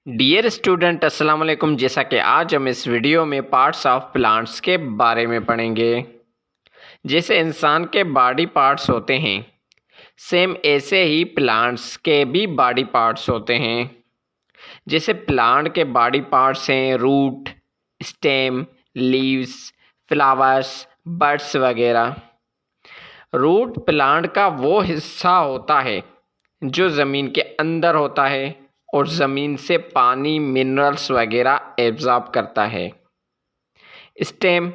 Dear student अस्सलाम वालेकुम। जैसा कि आज हम इस वीडियो में पार्ट्स ऑफ प्लांट्स के बारे में पढ़ेंगे। जैसे इंसान के बॉडी पार्ट्स होते हैं, सेम ऐसे ही प्लांट्स के भी बॉडी पार्ट्स होते हैं। जैसे प्लांट के बॉडी पार्ट्स हैं root, stem, leaves, flowers, buds वगैरह। रूट प्लांट का वो हिस्सा होता है जो ज़मीन के अंदर होता है और ज़मीन से पानी, मिनरल्स वगैरह एब्जॉर्ब करता है। स्टेम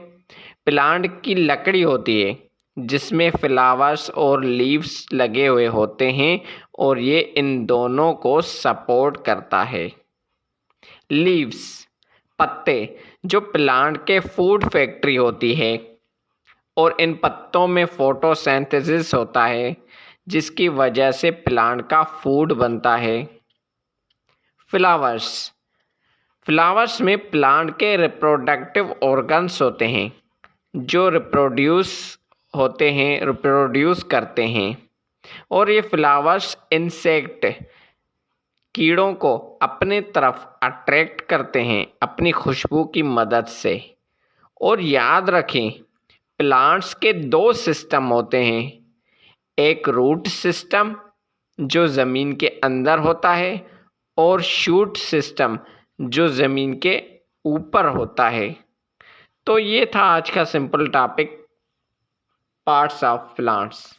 प्लांट की लकड़ी होती है जिसमें फ्लावर्स और लीव्स लगे हुए होते हैं और ये इन दोनों को सपोर्ट करता है। लीव्स पत्ते जो प्लांट के फूड फैक्ट्री होती है और इन पत्तों में फोटोसिंथेसिस होता है जिसकी वजह से प्लांट का फूड बनता है। फ्लावर्स फ्लावर्स में प्लांट के रिप्रोडक्टिव ऑर्गन्स होते हैं जो रिप्रोड्यूस करते हैं और ये फ्लावर्स इंसेक्ट कीड़ों को अपने तरफ अट्रैक्ट करते हैं अपनी खुशबू की मदद से। और याद रखें, प्लांट्स के दो सिस्टम होते हैं, एक रूट सिस्टम जो ज़मीन के अंदर होता है और शूट सिस्टम जो ज़मीन के ऊपर होता है। तो ये था आज का simple topic, parts of plants.